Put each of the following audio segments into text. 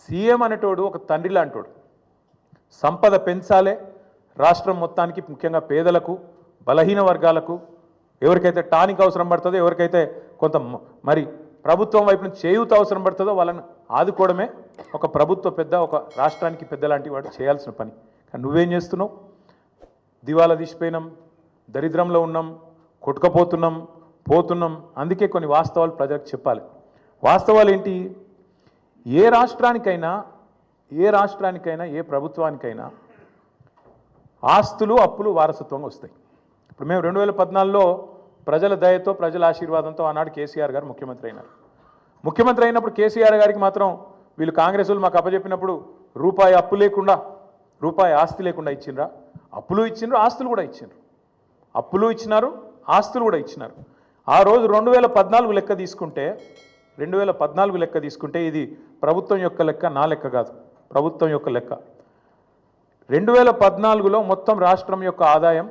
CM అనేటోడు ఒక తండ్రి లాంటోడు. సంపద పెంచాలే రాష్ట్రం మొత్తానికి, ముఖ్యంగా పేదలకు, బలహీన వర్గాలకు, ఎవరికైతే టానిక్ అవసరం పడుతుందో, ఎవరికైతే కొంత మరి ప్రభుత్వం వైపు నుంచి చేయూత అవసరం పడుతుందో వాళ్ళని ఆదుకోవడమే ఒక ప్రభుత్వ పెద్ద, ఒక రాష్ట్రానికి పెద్ద లాంటి వాడు చేయాల్సిన పని. కానీ నువ్వేం చేస్తున్నావు? దివాలా తీసిపోయినాం, దరిద్రంలో ఉన్నాం, కొట్టుకపోతున్నాం, పోతున్నాం. అందుకే కొన్ని వాస్తవాలు ప్రజలకు చెప్పాలి. వాస్తవాలు ఏంటి? ఏ రాష్ట్రానికైనా ఏ ప్రభుత్వానికైనా ఆస్తులు అప్పులు వారసత్వంగా వస్తాయి. ఇప్పుడు మేము 2014లో ప్రజల దయతో, ప్రజల ఆశీర్వాదంతో ఆనాడు కేసీఆర్ గారు ముఖ్యమంత్రి అయినారు. ముఖ్యమంత్రి అయినప్పుడు కేసీఆర్ గారికి మాత్రం వీళ్ళు కాంగ్రెస్ వాళ్ళు మాకు అప్పచెప్పినప్పుడు రూపాయి అప్పు లేకుండా, రూపాయి ఆస్తి లేకుండా ఇచ్చిండ్రా? అప్పులు ఇచ్చిండ్రు, ఆస్తులు కూడా ఇచ్చిండ్రు. అప్పులు ఇచ్చినారు, ఆస్తులు కూడా ఇచ్చినారు. ఆ రోజు 2014 లెక్క తీసుకుంటే, 2014 లెక్క తీసుకుంటే ఇది ప్రభుత్వం యొక్క లెక్క, నా లెక్క కాదు, ప్రభుత్వం యొక్క లెక్క. 2014లో మొత్తం రాష్ట్రం యొక్క ఆదాయం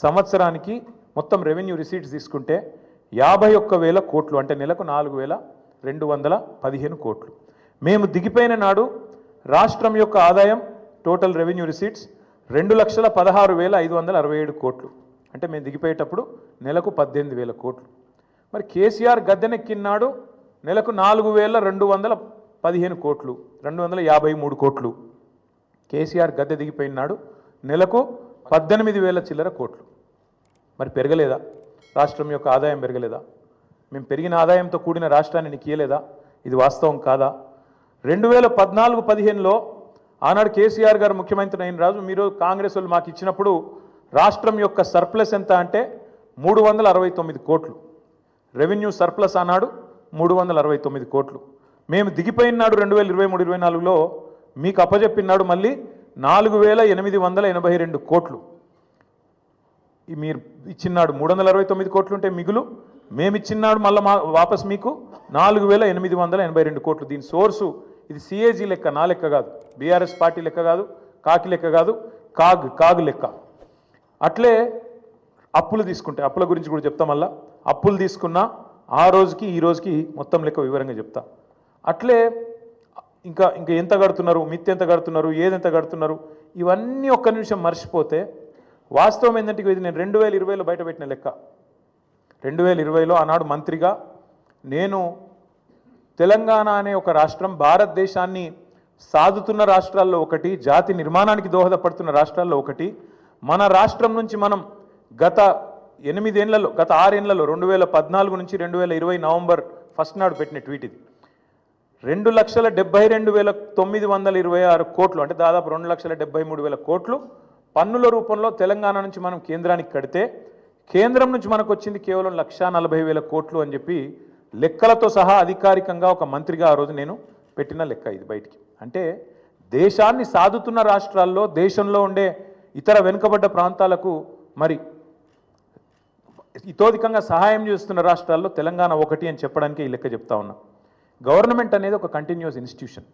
సంవత్సరానికి మొత్తం రెవెన్యూ రిసీట్స్ తీసుకుంటే 51,000 కోట్లు, అంటే నెలకు 4,215 కోట్లు. మేము దిగిపోయిన నాడు రాష్ట్రం యొక్క ఆదాయం టోటల్ రెవెన్యూ రిసీట్స్ 2,16,567 కోట్లు. అంటే మేము దిగిపోయేటప్పుడు నెలకు 18,000 కోట్లు. మరి కేసీఆర్ గద్దెనెక్కినాడు నెలకు 4,215 కోట్లు, 253 కోట్లు. కేసీఆర్ గద్దె దిగిపోయినాడు నెలకు 18,000 చిల్లర కోట్లు. మరి పెరగలేదా? రాష్ట్రం యొక్క ఆదాయం పెరగలేదా? మేము పెరిగిన ఆదాయంతో కూడిన రాష్ట్రాన్ని నీకు ఇయ్యలేదా? ఇది వాస్తవం కాదా? 2014-15లో ఆనాడు కేసీఆర్ గారు ముఖ్యమంత్రి అయిన రాజు, మీరు కాంగ్రెస్ వాళ్ళు మాకు ఇచ్చినప్పుడు రాష్ట్రం యొక్క సర్ప్లస్ ఎంత అంటే 369 కోట్లు. రెవెన్యూ సర్ప్లస్ ఆనాడు 369 కోట్లు. మేము దిగిపోయినాడు 2023-24లో మీకు అప్పచెప్పినాడు మళ్ళీ 4,882 కోట్లు. మీరు ఇచ్చినాడు 369 కోట్లు ఉంటే మిగులు, మేము ఇచ్చినాడు మళ్ళీ వాపస్ మీకు 4,882 కోట్లు. దీని సోర్సు ఇది సిఏజీ లెక్క, నా లెక్క కాదు, బీఆర్ఎస్ పార్టీ లెక్క కాదు, కాకి లెక్క కాదు, కాగు లెక్క. అట్లే అప్పులు తీసుకుంటే, అప్పుల గురించి కూడా చెప్తా. మళ్ళా అప్పులు తీసుకున్నా ఆ రోజుకి ఈ రోజుకి మొత్తం లెక్క వివరంగా చెప్తా. అట్లే ఇంకా ఎంత కడుతున్నారు, మిత్తి ఎంత కడుతున్నారు, ఏదెంత కడుతున్నారు, ఇవన్నీ ఒక్క నిమిషం మర్చిపోతే వాస్తవం ఏంటంటే ఇది నేను 2020లో బయటపెట్టిన లెక్క. 2020లో ఆనాడు మంత్రిగా నేను తెలంగాణ అనే ఒక రాష్ట్రం భారతదేశాన్ని సాదుతున్న రాష్ట్రాల్లో ఒకటి, జాతి నిర్మాణానికి దోహదపడుతున్న రాష్ట్రాల్లో ఒకటి. మన రాష్ట్రం నుంచి మనం గత 6 ఏళ్లలో 2014 నుంచి 2020 నవంబర్ 1 నాడు పెట్టిన ట్వీట్ ఇది. 2,72,926 కోట్లు, అంటే దాదాపు 2,73,000 కోట్లు పన్నుల రూపంలో తెలంగాణ నుంచి మనం కేంద్రానికి కడితే, కేంద్రం నుంచి మనకు వచ్చింది కేవలం 1,40,000 కోట్లు అని చెప్పి లెక్కలతో సహా అధికారికంగా ఒక మంత్రిగా ఆ రోజు నేను పెట్టిన లెక్క ఇది బయటికి. అంటే దేశాన్ని సాదుతున్న రాష్ట్రాల్లో, దేశంలో ఉండే ఇతర వెనుకబడ్డ ప్రాంతాలకు మరి ఇతోధికంగా సహాయం చేస్తున్న రాష్ట్రాల్లో తెలంగాణ ఒకటి అని చెప్పడానికి ఈ లెక్క చెప్తా ఉన్నా. గవర్నమెంట్ అనేది ఒక కంటిన్యూస్ ఇన్స్టిట్యూషన్.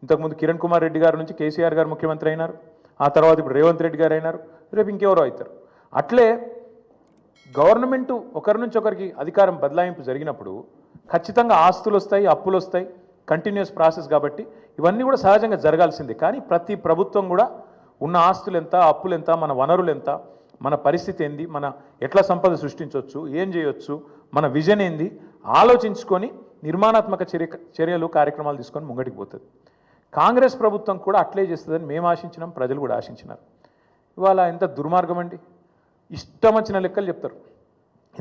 ఇంతకుముందు కిరణ్ కుమార్ రెడ్డి గారి నుంచి కేసీఆర్ గారు ముఖ్యమంత్రి అయినారు, ఆ తర్వాత ఇప్పుడు రేవంత్ రెడ్డి గారు అయినారు, రేపు ఇంకెవరో అవుతారు. అట్లే గవర్నమెంటు ఒకరి నుంచి ఒకరికి అధికారం బదలాయింపు జరిగినప్పుడు ఖచ్చితంగా ఆస్తులు వస్తాయి, అప్పులు వస్తాయి, కంటిన్యూస్ ప్రాసెస్. కాబట్టి ఇవన్నీ కూడా సహజంగా జరగాల్సిందే. కానీ ప్రతి ప్రభుత్వం కూడా ఉన్న ఆస్తులు ఎంత, అప్పులు ఎంత, మన వనరులు ఎంత, మన పరిస్థితి ఏంది, మన ఎట్లా సంపద సృష్టించవచ్చు, ఏం చేయొచ్చు, మన విజన్ ఏంది ఆలోచించుకొని నిర్మాణాత్మక చర్యలు కార్యక్రమాలు తీసుకొని ముంగటికి పోతుంది. కాంగ్రెస్ ప్రభుత్వం కూడా అట్లే చేస్తుందని మేము ఆశించినాం, ప్రజలు కూడా ఆశించినారు. ఇవాళ ఎంత దుర్మార్గం అండి, ఇష్టం వచ్చిన లెక్కలు చెప్తారు.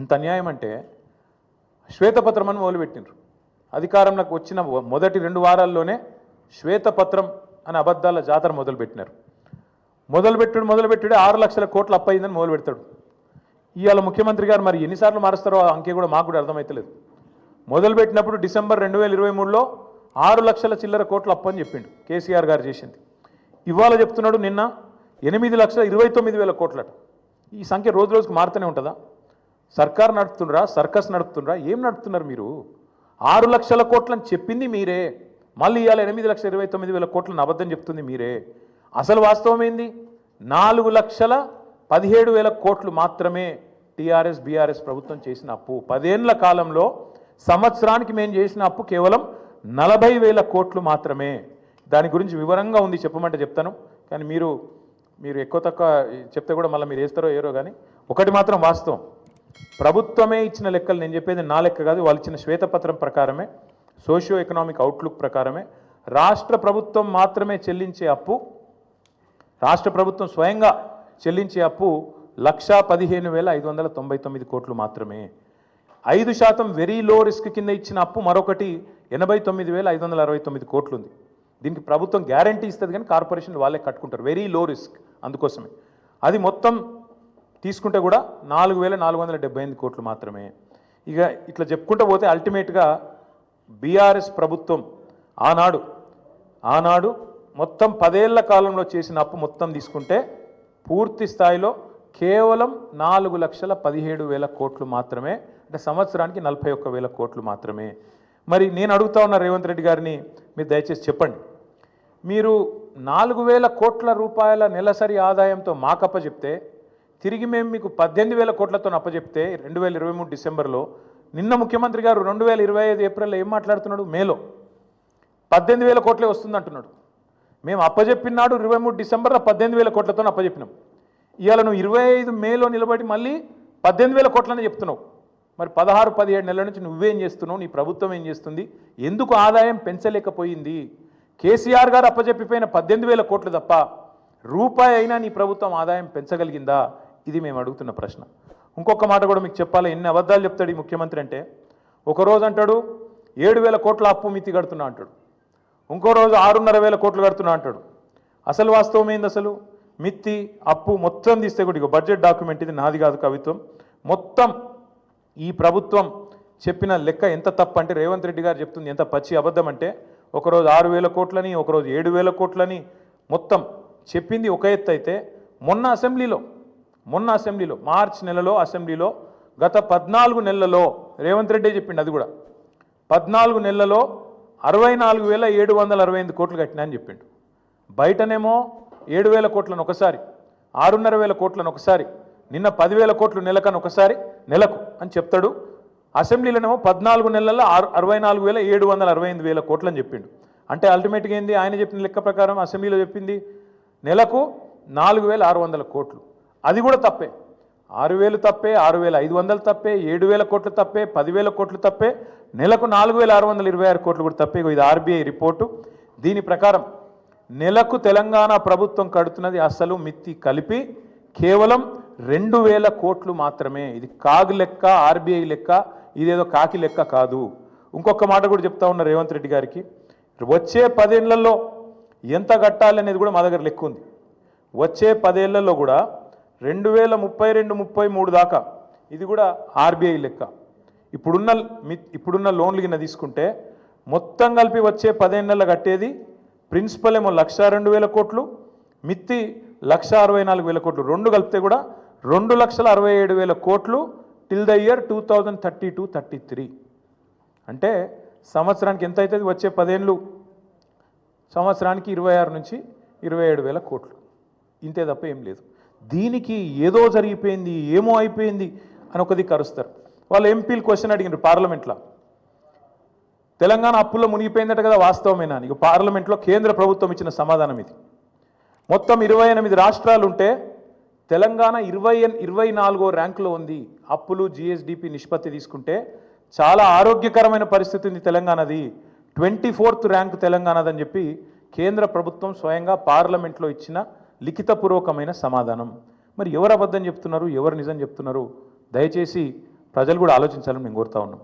ఎంత అన్యాయం అంటే శ్వేతపత్రం అని మొదలుపెట్టినారు. అధికారంలోకి వచ్చిన మొదటి 2 వారాల్లోనే శ్వేతపత్రం అనే అబద్ధాల జాతర మొదలుపెట్టినారు. మొదలుపెట్టుడే 6 లక్షల కోట్ల అప్పు అయిందని మొదలు పెడతాడు. ఇవాళ ముఖ్యమంత్రి గారు మరి ఎన్నిసార్లు మారుస్తారో అంకే కూడా మాకు కూడా అర్థమవుతలేదు. మొదలుపెట్టినప్పుడు డిసెంబర్ 2023లో 6 లక్షల చిల్లర కోట్ల అప్పు అని చెప్పిండు కేసీఆర్ గారు చేసింది. ఇవాళ చెప్తున్నాడు నిన్న 8,29,000 కోట్లట. ఈ సంఖ్య రోజు రోజుకు మారుతూనే ఉంటుందా? సర్కార్ నడుపుతుండ్రా, సర్కస్ నడుపుతుండ్రా, ఏం నడుపుతున్నారు మీరు? 6 లక్షల కోట్లని చెప్పింది మీరే, మళ్ళీ ఇవాళ 8,29,000 కోట్లను అబద్ధం చెప్తుంది మీరే. అసలు వాస్తవం ఏంది? 4,17,000 కోట్లు మాత్రమే టీఆర్ఎస్ బీఆర్ఎస్ ప్రభుత్వం చేసిన అప్పు. 10 ఏళ్ల కాలంలో సంవత్సరానికి మేము చేసిన అప్పు కేవలం 40,000 కోట్లు మాత్రమే. దాని గురించి వివరంగా ఉంది, చెప్పమంటే చెప్తాను, కానీ మీరు ఎక్కువ తక్కువ చెప్తే కూడా మళ్ళీ మీరు వేస్తారో ఏరో. కానీ ఒకటి మాత్రం వాస్తవం, ప్రభుత్వమే ఇచ్చిన లెక్కలు, నేను చెప్పేది నా లెక్క కాదు, వాళ్ళు ఇచ్చిన శ్వేతపత్రం ప్రకారమే, సోషియో ఎకనామిక్ అవుట్లుక్ ప్రకారమే రాష్ట్ర ప్రభుత్వం మాత్రమే చెల్లించే అప్పు, రాష్ట్ర ప్రభుత్వం స్వయంగా చెల్లించే అప్పు 1,15,599 కోట్లు మాత్రమే. 5% వెరీ లో రిస్క్ కింద ఇచ్చిన అప్పు మరొకటి 89,569 కోట్లు ఉంది. దీనికి ప్రభుత్వం గ్యారంటీ ఇస్తుంది, కానీ కార్పొరేషన్ వాళ్ళే కట్టుకుంటారు, వెరీ లో రిస్క్, అందుకోసమే. అది మొత్తం తీసుకుంటే కూడా 4,478 కోట్లు మాత్రమే. ఇక ఇట్లా చెప్పుకుంటూ పోతే అల్టిమేట్గా బీఆర్ఎస్ ప్రభుత్వం ఆనాడు మొత్తం 10 ఏళ్ల కాలంలో చేసిన అప్పు మొత్తం తీసుకుంటే పూర్తి స్థాయిలో కేవలం 4,17,000 కోట్లు మాత్రమే, అంటే సంవత్సరానికి 41,000 కోట్లు మాత్రమే. మరి నేను అడుగుతా ఉన్న రేవంత్ రెడ్డి గారిని, మీరు దయచేసి చెప్పండి, మీరు 4,000 కోట్ల రూపాయల నెలసరి ఆదాయంతో మాకు అప్పచెప్తే, తిరిగి మేము మీకు 18,000 కోట్లతో అప్పచెప్తే 2023 డిసెంబర్లో, నిన్న ముఖ్యమంత్రి గారు 2025 ఏప్రిల్లో ఏం మాట్లాడుతున్నాడు, మేలో 18,000 కోట్లే వస్తుంది అంటున్నాడు. మేము అప్పచెప్పినాడు 23 డిసెంబర్లో 18,000 కోట్లతో అప్పచెప్పినాం. ఇవాళ నువ్వు 25 మేలో నిలబడి మళ్ళీ 18,000 కోట్లని చెప్తున్నావు. మరి 16-17 నెలల నుంచి నువ్వేం చేస్తున్నావు, నీ ప్రభుత్వం ఏం చేస్తుంది, ఎందుకు ఆదాయం పెంచలేకపోయింది? కేసీఆర్ గారు అప్పచెప్పిపోయిన 18,000 కోట్లు తప్ప రూపాయి అయినా నీ ప్రభుత్వం ఆదాయం పెంచగలిగిందా? ఇది మేము అడుగుతున్న ప్రశ్న. ఇంకొక మాట కూడా మీకు చెప్పాలి, ఎన్ని అబద్ధాలు చెప్తాడు ఈ ముఖ్యమంత్రి అంటే, ఒకరోజు అంటాడు 7,000 కోట్ల అప్పు మితి కడుతున్నా అంటాడు, ఇంకో రోజు 6,500 కోట్లు కడుతున్నా అంటాడు. అసలు వాస్తవం ఏంది? అసలు మిత్తి అప్పు మొత్తం తీస్తే కూడా, బడ్జెట్ డాక్యుమెంట్ ఇది, నాది కాదు కవిత్వం, మొత్తం ఈ ప్రభుత్వం చెప్పిన లెక్క ఎంత తప్పు అంటే, రేవంత్ రెడ్డి గారు చెప్తుంది ఎంత పచ్చి అబద్ధం అంటే, ఒకరోజు 6,000 కోట్లని, ఒకరోజు 7,000 కోట్లని మొత్తం చెప్పింది ఒక ఎత్తు అయితే, మొన్న అసెంబ్లీలో మార్చి నెలలో అసెంబ్లీలో గత 14 నెలలలో రేవంత్ రెడ్డి చెప్పిండు, అది కూడా 14 నెలలలో 64,768 కోట్లు కట్టినా అని చెప్పిండు. బయటనేమో 7,000 కోట్లను ఒకసారి, 6,500 కోట్లను ఒకసారి, నిన్న 10,000 కోట్లు నెలకు అని చెప్తాడు. అసెంబ్లీలోనేమో 14 నెలల్లో 64,768 కోట్లు అని చెప్పిండు. అంటే అల్టిమేట్గా ఏంది, ఆయన చెప్పిన లెక్క ప్రకారం అసెంబ్లీలో చెప్పింది నెలకు 4,600 కోట్లు. అది కూడా తప్పే, 6,000 తప్పే, 6,500 తప్పే, 7,000 కోట్లు తప్పే, 10,000 కోట్లు తప్పే, నెలకు 4,626 కోట్లు కూడా తప్పే. ఇది ఆర్బీఐ రిపోర్టు. దీని ప్రకారం నెలకు తెలంగాణ ప్రభుత్వం కడుతున్నది అసలు మిత్తి కలిపి కేవలం 2,000 కోట్లు మాత్రమే. ఇది కాగు లెక్క, ఆర్బీఐ లెక్క, ఇదేదో కాకి లెక్క కాదు. ఇంకొక మాట కూడా చెప్తా ఉన్న రేవంత్ రెడ్డి గారికి, వచ్చే 10 ఏళ్లలో ఎంత కట్టాలి అనేది కూడా మా దగ్గర లెక్క ఉంది. వచ్చే 10 ఏళ్లలో కూడా 2032-33 దాకా, ఇది కూడా ఆర్బీఐ లెక్క. ఇప్పుడున్న లోన్లు కింద తీసుకుంటే మొత్తం కలిపి వచ్చే 10 ఏళ్లలో కట్టేది ప్రిన్సిపల్ ఏమో 1,02,000 కోట్లు, మిత్తి 1,64,000 కోట్లు, రెండు కలిపితే కూడా 2,67,000 కోట్లు టిల్ ద ఇయర్ 2032-33. అంటే సంవత్సరానికి ఎంత అవుతుంది? వచ్చే 10 ఏళ్ళు సంవత్సరానికి 26,000-27,000 కోట్లు, ఇంతే తప్ప ఏం లేదు. దీనికి ఏదో జరిగిపోయింది, ఏమో అయిపోయింది అని ఒకది కరుస్తారు. వాళ్ళు ఎంపీలు క్వశ్చన్ అడిగినారు పార్లమెంట్లో, తెలంగాణ అప్పుల్లో మునిగిపోయిందట కదా, వాస్తవమేనా? నీకు పార్లమెంట్లో కేంద్ర ప్రభుత్వం ఇచ్చిన సమాధానం ఇది. మొత్తం 28 రాష్ట్రాలు ఉంటే తెలంగాణ 24వ ర్యాంకులో ఉంది. అప్పులు జిఎస్డిపి నిష్పత్తి తీసుకుంటే చాలా ఆరోగ్యకరమైన పరిస్థితి ఉంది తెలంగాణది. 24th ర్యాంకు తెలంగాణదని చెప్పి కేంద్ర ప్రభుత్వం స్వయంగా పార్లమెంట్లో ఇచ్చిన లిఖితపూర్వకమైన సమాధానం. మరి ఎవరు అబద్ధం చెప్తున్నారు, ఎవరు నిజం చెప్తున్నారు? దయచేసి ప్రజలు కూడా ఆలోచించాలని మేము కోరుతా ఉన్నాం.